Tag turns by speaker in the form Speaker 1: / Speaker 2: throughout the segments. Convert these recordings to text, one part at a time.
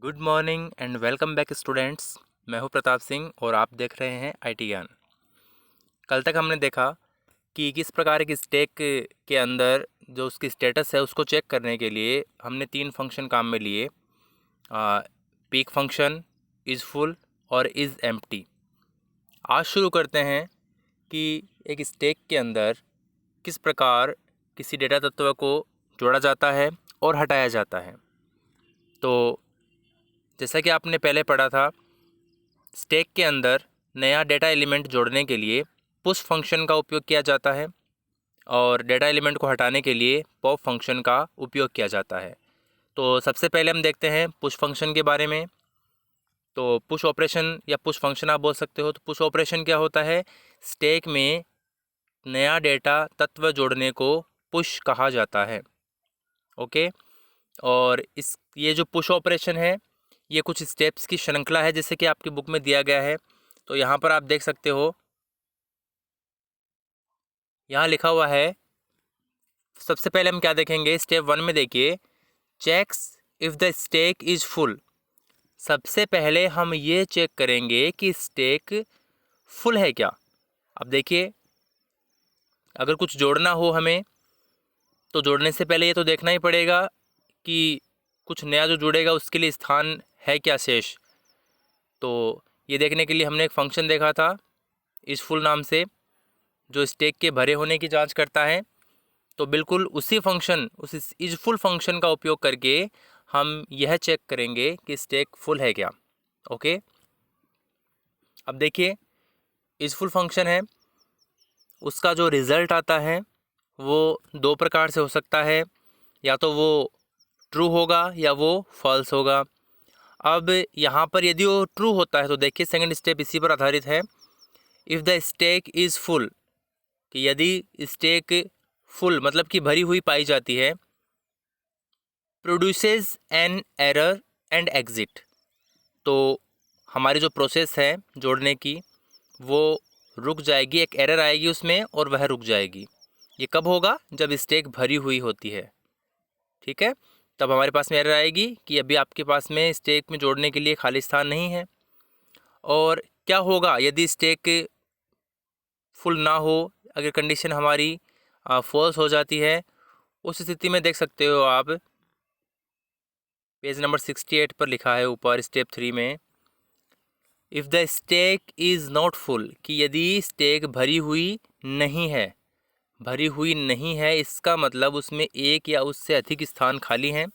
Speaker 1: Good morning and welcome back students. मैं हूं प्रताप सिंह और आप देख रहे हैं आईटी ज्ञान। कल तक हमने देखा कि किस प्रकार एक स्टैक के अंदर जो उसकी स्टेटस है उसको चेक करने के लिए हमने 3 फंक्शन काम में लिए, पीक फंक्शन, इज़ फुल और इज़ एम्प्टी। आज शुरू करते हैं कि एक स्टैक के अंदर किस प्रकार किसी डेटा तत्व को जोड़ा जाता है और हटाया जाता है। तो जैसा कि आपने पहले पढ़ा था, स्टैक के अंदर नया डेटा एलिमेंट जोड़ने के लिए पुश फंक्शन का उपयोग किया जाता है और डेटा एलिमेंट को हटाने के लिए पॉप फंक्शन का उपयोग किया जाता है। तो सबसे पहले हम देखते हैं पुश फंक्शन के बारे में। तो पुश ऑपरेशन या पुश फंक्शन आप बोल सकते हो। तो पुश ऑपरेशन क्या होता है? स्टैक में नया डेटा तत्व जोड़ने को पुश कहा जाता है। ओके। और ये जो पुश ऑपरेशन है ये कुछ स्टेप्स की श्रृंखला है, जैसे कि आपकी बुक में दिया गया है। तो यहाँ पर आप देख सकते हो, यहाँ लिखा हुआ है। सबसे पहले हम क्या देखेंगे? स्टेप 1 में देखिए, checks if the stack is full. सबसे पहले हम ये चेक करेंगे कि स्टैक फुल है क्या। अब देखिए, अगर कुछ जोड़ना हो हमें तो जोड़ने से पहले ये तो देखना ही पड़ेगा कि कुछ नया जो जुड़ेगा उसके लिए स्थान है क्या शेष। तो ये देखने के लिए हमने एक फंक्शन देखा था इस फुल नाम से, जो स्टैक के भरे होने की जांच करता है। तो बिल्कुल उसी फंक्शन, उस इज फुल फंक्शन का उपयोग करके हम यह चेक करेंगे कि स्टैक फुल है क्या। ओके। अब देखिए, इज फुल फंक्शन है, उसका जो रिज़ल्ट आता है वो 2 प्रकार से हो सकता है। या तो वो ट्रू होगा या वो फॉल्स होगा। अब यहाँ पर यदि वो ट्रू होता है तो देखिए सेकंड स्टेप इसी पर आधारित है। If the stack is full, कि यदि स्टैक फुल मतलब कि भरी हुई पाई जाती है, produces an error and exit, तो हमारी जो प्रोसेस है जोड़ने की वो रुक जाएगी, एक एरर आएगी उसमें और वह रुक जाएगी। ये कब होगा? जब स्टैक भरी हुई होती है। ठीक है, तब हमारे पास में एरर आएगी कि अभी आपके पास में स्टैक में जोड़ने के लिए खाली स्थान नहीं है। और क्या होगा यदि स्टैक फुल ना हो? अगर कंडीशन हमारी फॉल्स हो जाती है, उस स्थिति में देख सकते हो आप, पेज नंबर 68 पर लिखा है ऊपर स्टेप 3 में, if the stack is not full, कि यदि स्टैक भरी हुई नहीं है। भरी हुई नहीं है इसका मतलब उसमें एक या उससे अधिक स्थान खाली हैं।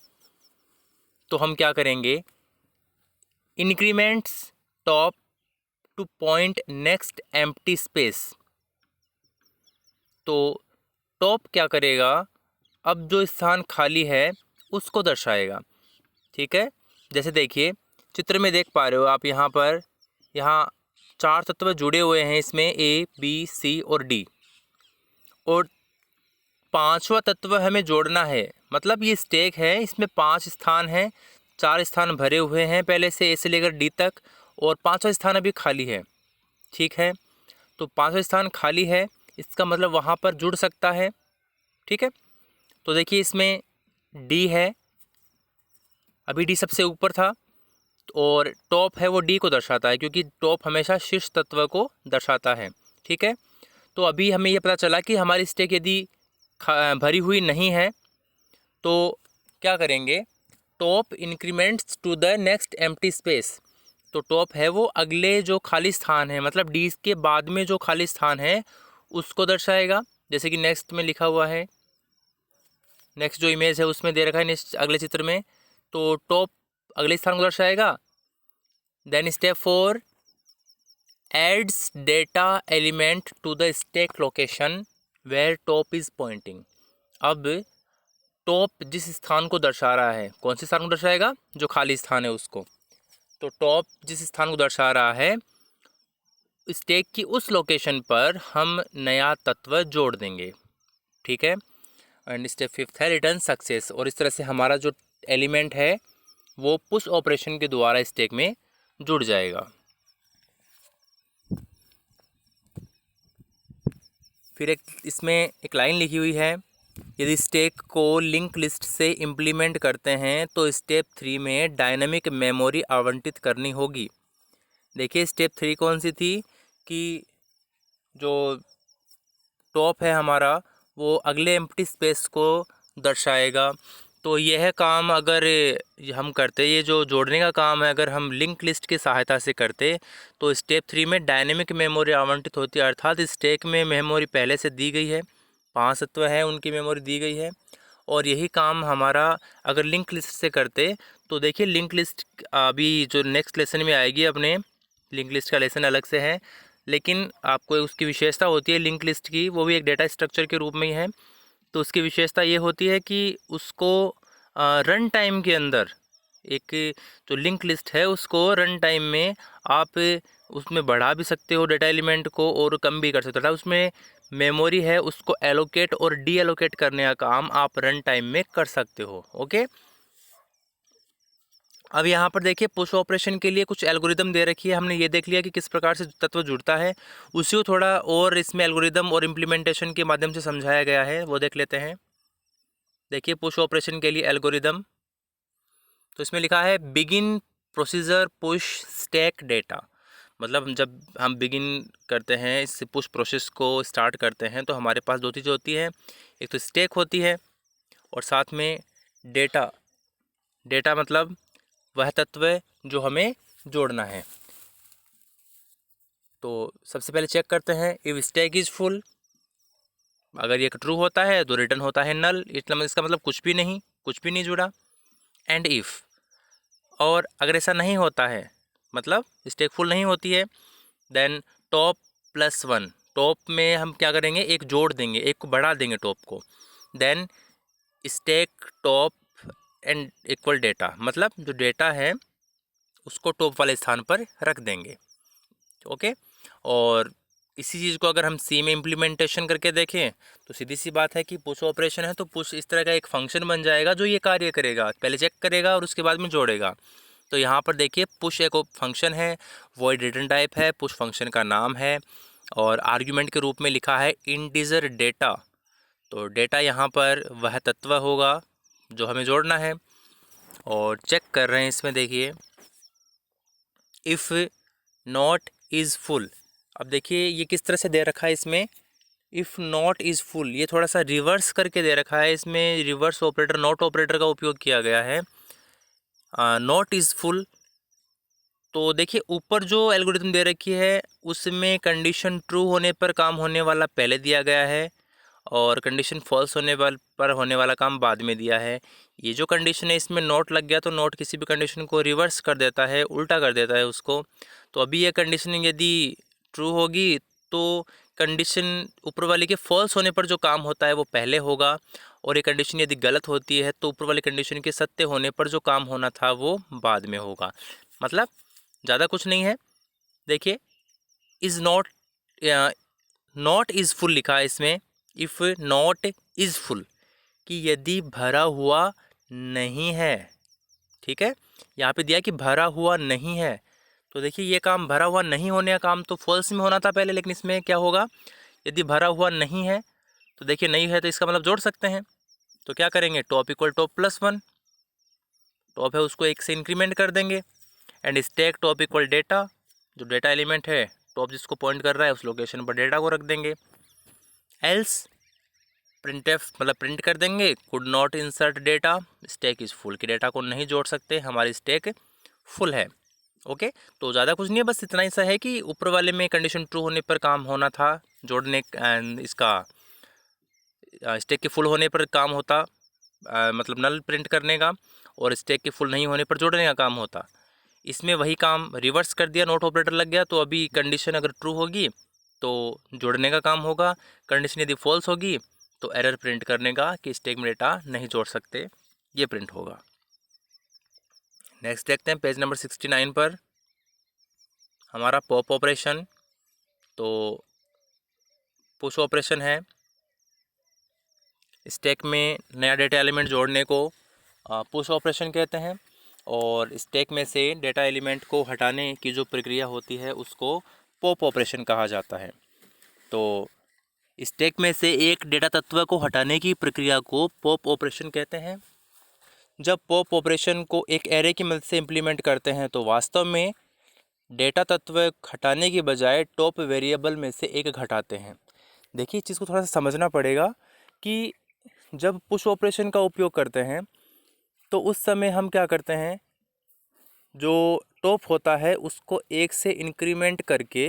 Speaker 1: तो हम क्या करेंगे? Increments top two point next empty space. तो टॉप क्या करेगा? अब जो स्थान खाली है उसको दर्शाएगा। ठीक है, जैसे देखिए चित्र में देख पा रहे हो आप, यहाँ पर 4 तत्व जुड़े हुए हैं इसमें, ए बी सी और डी, और 5वां तत्व हमें जोड़ना है। मतलब ये स्टैक है, इसमें 5 स्थान हैं, 4 स्थान भरे हुए हैं पहले से, ए से लेकर डी तक, और 5वां स्थान अभी खाली है। ठीक है, तो 5वां स्थान खाली है, इसका मतलब वहाँ पर जुड़ सकता है। ठीक है, तो देखिए इसमें डी है, अभी डी सबसे ऊपर था, और टॉप है वो डी को दर्शाता है, क्योंकि टॉप हमेशा शीर्ष तत्व को दर्शाता है। ठीक है, तो अभी हमें ये पता चला कि हमारी स्टैक यदि भरी हुई नहीं है तो क्या करेंगे? Top increments to the next empty space. तो टॉप है वो अगले जो खाली स्थान है, मतलब डी के बाद में जो खाली स्थान है उसको दर्शाएगा, जैसे कि नेक्स्ट में लिखा हुआ है। नेक्स्ट जो इमेज है उसमें दे रखा है नेक्स्ट अगले चित्र में, तो टॉप अगले स्थान को दर्शाएगा। Then step 4, adds data element to the stack location where top is pointing. अब टॉप जिस स्थान को दर्शा रहा है, कौन से स्थान को दर्शाएगा? जो खाली स्थान है उसको। तो टॉप जिस स्थान को दर्शा रहा है, स्टैक की उस लोकेशन पर हम नया तत्व जोड़ देंगे। ठीक है, एंड स्टेप 5 है रिटर्न सक्सेस, और इस तरह से हमारा जो एलिमेंट है वो पुश ऑपरेशन के द्वारा स्टैक में जुड़ जाएगा। फिर इसमें एक लाइन लिखी हुई है, यदि स्टैक को लिंक लिस्ट से इम्प्लीमेंट करते हैं तो स्टेप 3 में डायनेमिक मेमोरी आवंटित करनी होगी। देखिए स्टेप 3 कौन सी थी कि जो टॉप है हमारा वो अगले एम्प्टी स्पेस को दर्शाएगा। तो यह काम अगर हम करते, ये जो जोड़ने का काम है अगर हम लिंक लिस्ट की सहायता से करते तो स्टेप 3 में डायनेमिक मेमोरी आवंटित होती है, अर्थात स्टैक में मेमोरी पहले से दी गई है, 5 तत्व है उनकी मेमोरी दी गई है, और यही काम हमारा अगर लिंक लिस्ट से करते तो देखिए लिंक लिस्ट अभी जो नेक्स्ट लेसन में आएगी, अपने लिंक लिस्ट का लेसन अलग से है, लेकिन आपको उसकी विशेषता होती है लिंक लिस्ट की, वो भी एक डेटा स्ट्रक्चर के रूप में ही है। तो उसकी विशेषता ये होती है कि उसको रन टाइम के अंदर एक जो लिंक लिस्ट है उसको रन टाइम में आप उसमें बढ़ा भी सकते हो डेटा एलिमेंट को और कम भी कर सकते हो। उसमें मेमोरी है उसको एलोकेट और डी एलोकेट करने का काम आप रन टाइम में कर सकते हो। ओके, अब यहाँ पर देखिए पुश ऑपरेशन के लिए कुछ एल्गोरिदम दे रखी है। हमने ये देख लिया कि किस प्रकार से तत्व जुड़ता है, उसी को थोड़ा और इसमें एल्गोरिदम और इम्प्लीमेंटेशन के माध्यम से समझाया गया है, वो देख लेते हैं। देखिए पुश ऑपरेशन के लिए एल्गोरिदम, तो इसमें लिखा है begin procedure push stack data. मतलब जब हम बिगिन करते हैं इस पुश प्रोसेस को स्टार्ट करते हैं तो हमारे पास दो चीज़ें होती हैं, एक तो स्टैक होती है और साथ में डेटा। डेटा मतलब वह तत्व जो हमें जोड़ना है। तो सबसे पहले चेक करते हैं इफ स्टैक इज़ फुल, अगर ये ट्रू होता है तो रिटर्न होता है नल, इसका मतलब कुछ भी नहीं जुड़ा। एंड इफ़, और अगर ऐसा नहीं होता है मतलब स्टैक फुल नहीं होती है, देन टॉप +1, टॉप में हम क्या करेंगे, एक जोड़ देंगे, एक को बढ़ा देंगे टॉप को। Then stack top and equal data, मतलब जो डेटा है उसको टॉप वाले स्थान पर रख देंगे। ओके, और इसी चीज़ को अगर हम सी में इम्प्लीमेंटेशन करके देखें तो सीधी सी बात है कि पुश ऑपरेशन है तो पुश इस तरह का एक फंक्शन बन जाएगा जो ये कार्य करेगा, पहले चेक करेगा और उसके बाद में जोड़ेगा। तो यहाँ पर देखिए पुश एक फंक्शन है, वॉइड रिटर्न टाइप है, पुश फंक्शन का नाम है और आर्ग्यूमेंट के रूप में लिखा है इंटीजर डेटा। तो डेटा यहाँ पर वह तत्व होगा जो हमें जोड़ना है, और चेक कर रहे हैं इसमें देखिए इफ़ नॉट इज़ फुल। अब देखिए ये किस तरह से दे रखा है इसमें, इफ़ नॉट इज़ फुल, ये थोड़ा सा रिवर्स करके दे रखा है, इसमें रिवर्स ऑपरेटर नॉट ऑपरेटर का उपयोग किया गया है। नॉट इज़ फुल, तो देखिए ऊपर जो एल्गोरिथम दे रखी है उसमें कंडीशन ट्रू होने पर काम होने वाला पहले दिया गया है और कंडीशन फॉल्स होने पर होने वाला काम बाद में दिया है। ये जो कंडीशन है इसमें नॉट लग गया तो नॉट किसी भी कंडीशन को रिवर्स कर देता है, उल्टा कर देता है उसको। तो अभी ये कंडीशन यदि ट्रू होगी तो कंडीशन ऊपर वाले के फॉल्स होने पर जो काम होता है वो पहले होगा, और ये कंडीशन यदि गलत होती है तो ऊपर वाली कंडीशन के सत्य होने पर जो काम होना था वो बाद में होगा। मतलब ज़्यादा कुछ नहीं है। देखिए is not, not is full लिखा है इसमें, इफ़ नॉट इज़ फुल, कि यदि भरा हुआ नहीं है। ठीक है, यहाँ पे दिया कि भरा हुआ नहीं है, तो देखिए ये काम भरा हुआ नहीं होने का काम तो फॉल्स में होना था पहले, लेकिन इसमें क्या होगा, यदि भरा हुआ नहीं है तो देखिए नहीं है तो इसका मतलब जोड़ सकते हैं। तो क्या करेंगे, टॉप इक्वल टॉप +1, टॉप है उसको 1 से इंक्रीमेंट कर देंगे, and stack top equal data, जो डेटा एलिमेंट है टॉप जिसको पॉइंट कर रहा है उस लोकेशन पर डेटा को रख देंगे। एल्स प्रिंटफ मतलब प्रिंट कर देंगे could not insert data, stack is full, कि डेटा को नहीं जोड़ सकते, हमारी स्टैक फुल है। ओके, तो ज़्यादा कुछ नहीं है, बस इतना ही सा है कि ऊपर वाले में कंडीशन ट्रू होने पर काम होना था जोड़ने, इसका स्टैक के फुल होने पर काम होता, मतलब नल प्रिंट करने का, और स्टैक के फुल नहीं होने पर जोड़ने का काम होता। इसमें वही काम रिवर्स कर दिया, नोट ऑपरेटर लग गया, तो अभी कंडीशन अगर ट्रू होगी तो जोड़ने का काम होगा, कंडीशन यदि फॉल्स होगी तो एरर प्रिंट करने का कि स्टैक में डेटा नहीं जोड़ सकते, ये प्रिंट होगा। नेक्स्ट देखते हैं पेज नंबर 69 पर हमारा पॉप ऑपरेशन। तो पुश ऑपरेशन है, स्टैक में नया डेटा एलिमेंट जोड़ने को पुश ऑपरेशन कहते हैं, और स्टैक में से डेटा एलिमेंट को हटाने की जो प्रक्रिया होती है उसको पॉप ऑपरेशन कहा जाता है। तो स्टैक में से एक डेटा तत्व को हटाने की प्रक्रिया को पॉप ऑपरेशन कहते हैं। जब पॉप ऑपरेशन को एक एरे की मदद से इम्प्लीमेंट करते हैं तो वास्तव में डेटा तत्व हटाने की बजाय टॉप वेरिएबल में से एक घटाते हैं। देखिए, इस चीज़ को थोड़ा सा समझना पड़ेगा कि जब पुश ऑपरेशन का उपयोग करते हैं तो उस समय हम क्या करते हैं, जो टॉप होता है उसको एक से इंक्रीमेंट करके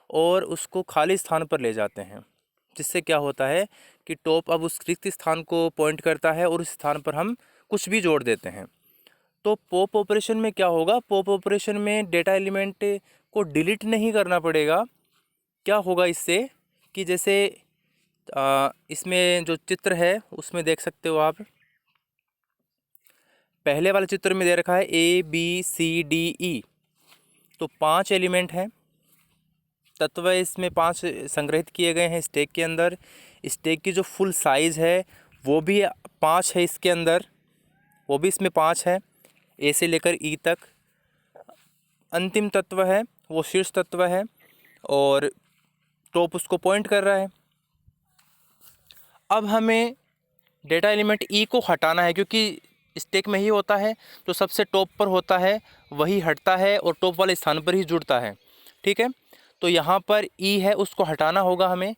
Speaker 1: और उसको खाली स्थान पर ले जाते हैं, जिससे क्या होता है कि टॉप अब उस रिक्त स्थान को पॉइंट करता है और उस स्थान पर हम कुछ भी जोड़ देते हैं। तो पॉप ऑपरेशन में क्या होगा, पॉप ऑपरेशन में डेटा एलिमेंट को डिलीट नहीं करना पड़ेगा। क्या होगा इससे कि जैसे इसमें जो चित्र है उसमें देख सकते हो आप, पहले वाले चित्र में दे रखा है ABCDE, तो 5 एलिमेंट हैं, तत्व इसमें 5 संग्रहित किए गए हैं स्टैक के अंदर। स्टैक की जो फुल साइज़ है वो भी 5 है इसके अंदर, वो भी इसमें 5 है, ए से लेकर ई तक। अंतिम तत्व है वो शीर्ष तत्व है और टॉप उसको पॉइंट कर रहा है। अब हमें डेटा एलिमेंट ई को हटाना है, क्योंकि स्टैक में ही होता है, जो सबसे टॉप पर होता है वही हटता है और टॉप वाले स्थान पर ही जुड़ता है। ठीक है, तो यहाँ पर ई है उसको हटाना होगा हमें।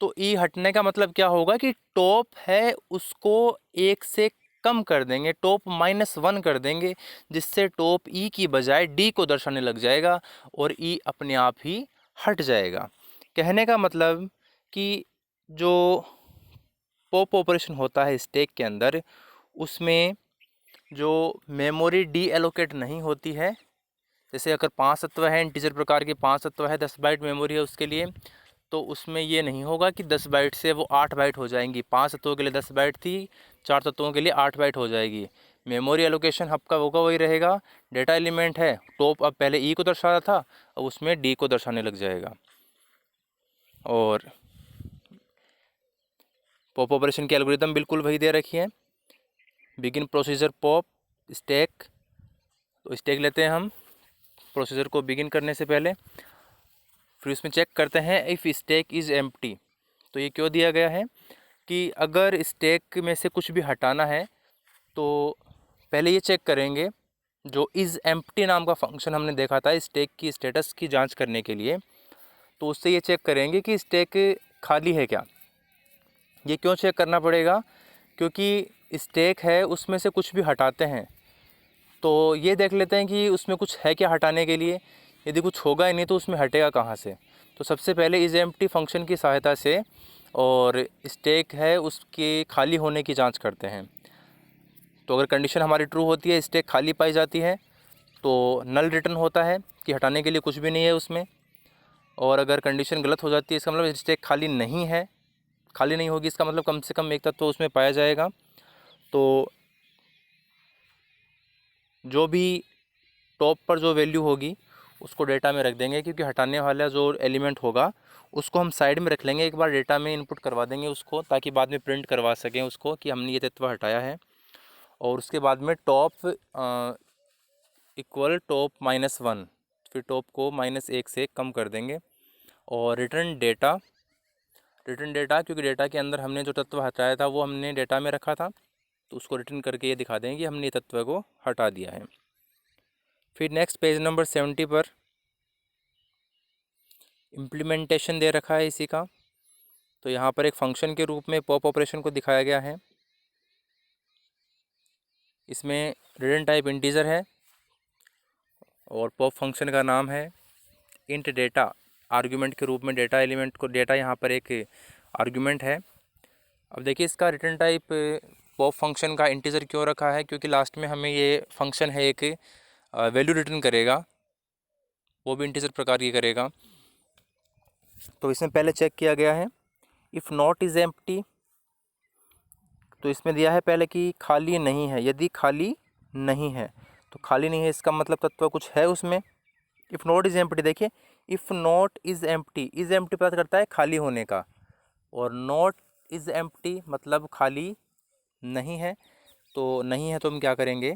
Speaker 1: तो ई हटने का मतलब क्या होगा कि टॉप है उसको 1 से कम कर देंगे, टॉप -1 कर देंगे, जिससे टॉप ई की बजाय डी को दर्शाने लग जाएगा और ई अपने आप ही हट जाएगा। कहने का मतलब कि जो पॉप ऑपरेशन होता है स्टैक के अंदर, उसमें जो मेमोरी डी एलोकेट नहीं होती है, जैसे अगर 5 तत्व हैं, इंटीजर प्रकार के 5 तत्व है, 10 बाइट मेमोरी है उसके लिए, तो उसमें ये नहीं होगा कि 10 बाइट से वो 8 बाइट हो जाएंगी। 5 तत्वों के लिए 10 बाइट थी, 4 तत्वों के लिए 8 बाइट हो जाएगी। मेमोरी एलोकेशन आपका होगा वही रहेगा। डेटा एलिमेंट है टॉप, अब पहले ई को दर्शा रहा था, अब उसमें डी को दर्शाने लग जाएगा। और पॉप ऑपरेशन की एल्गोरिदम बिल्कुल वही दे रखी है, बिगिन प्रोसीजर पॉप स्टैक। तो स्टैक लेते हैं हम प्रोसीजर को बिगिन करने से पहले, फिर उसमें चेक करते हैं इफ़ स्टैक इज़ एम्प्टी। तो ये क्यों दिया गया है कि अगर स्टैक में से कुछ भी हटाना है तो पहले ये चेक करेंगे, जो इज़ एम्प्टी नाम का फंक्शन हमने देखा था स्टैक की स्टेटस की जांच करने के लिए, तो उससे ये चेक करेंगे कि स्टैक खाली है क्या। ये क्यों चेक करना पड़ेगा, क्योंकि स्टैक है उसमें से कुछ भी हटाते हैं तो ये देख लेते हैं कि उसमें कुछ है क्या हटाने के लिए। यदि कुछ होगा ही नहीं तो उसमें हटेगा कहाँ से। तो सबसे पहले इज़ एम्प्टी फंक्शन की सहायता से और स्टैक है उसके खाली होने की जांच करते हैं। तो अगर कंडीशन हमारी ट्रू होती है, स्टैक खाली पाई जाती है, तो नल रिटर्न होता है कि हटाने के लिए कुछ भी नहीं है उसमें। और अगर कंडीशन गलत हो जाती है, इसका मतलब स्टैक खाली नहीं है, खाली नहीं होगी, इसका मतलब कम से कम एक तत्व तो उसमें पाया जाएगा। तो जो भी टॉप पर जो वैल्यू होगी उसको डेटा में रख देंगे, क्योंकि हटाने वाला जो एलिमेंट होगा उसको हम साइड में रख लेंगे, एक बार डेटा में इनपुट करवा देंगे उसको, ताकि बाद में प्रिंट करवा सकें उसको कि हमने ये तत्व हटाया है। और उसके बाद में टॉप इक्वल टॉप -1, फिर टॉप को -1 से कम कर देंगे। और रिटर्न डेटा, क्योंकि डेटा के अंदर हमने जो तत्व हटाया था वो हमने डेटा में रखा था, तो उसको रिटर्न करके ये दिखा देंगे कि हमने ये तत्व को हटा दिया है। फिर नेक्स्ट पेज नंबर 70 पर इम्प्लीमेंटेशन दे रखा है इसी का। तो यहाँ पर एक फंक्शन के रूप में पॉप ऑपरेशन को दिखाया गया है। इसमें रिटर्न टाइप इंटीजर है और पॉप फंक्शन का नाम है इंट डेटा। आर्गुमेंट के रूप में डेटा एलिमेंट को, डेटा यहाँ पर एक आर्गुमेंट है। अब देखिए इसका रिटर्न टाइप पॉप फंक्शन का इंटीजर क्यों रखा है, क्योंकि लास्ट में हमें ये फंक्शन है एक वैल्यू रिटर्न करेगा, वो भी इंटीजर प्रकार की करेगा। तो इसमें पहले चेक किया गया है इफ़ नॉट इज़ एम्प्टी, तो इसमें दिया है पहले कि खाली नहीं है। यदि खाली नहीं है तो खाली नहीं है इसका मतलब तत्व कुछ है उसमें। इफ़ नॉट इज़ एम्प्टी, देखिए if not is empty, is empty पता करता है खाली होने का, और नॉट इज़ एम्प्टी मतलब खाली नहीं है। तो नहीं है तो हम क्या करेंगे,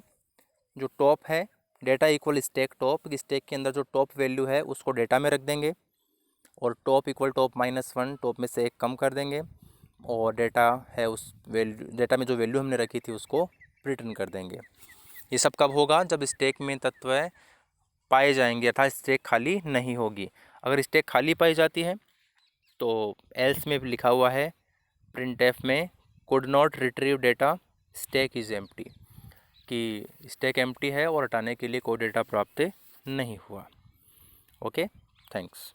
Speaker 1: जो टॉप है data equal stack top, stack के अंदर जो टॉप वैल्यू है उसको डेटा में रख देंगे। और टॉप इक्वल टॉप -1, टॉप में से एक कम कर देंगे और डेटा है उस वैल्यू, डेटा में जो वैल्यू हमने रखी थी उसको रिटर्न कर देंगे। ये सब कब होगा? जब स्टैक में तत्व पाए जाएंगे अर्थात स्टैक खाली नहीं होगी। अगर स्टैक खाली पाई जाती है तो एल्स में लिखा हुआ है प्रिंटफ में could not retrieve data stack is empty, कि स्टैक एम्प्टी है और हटाने के लिए कोई डेटा प्राप्त नहीं हुआ। Okay, thanks.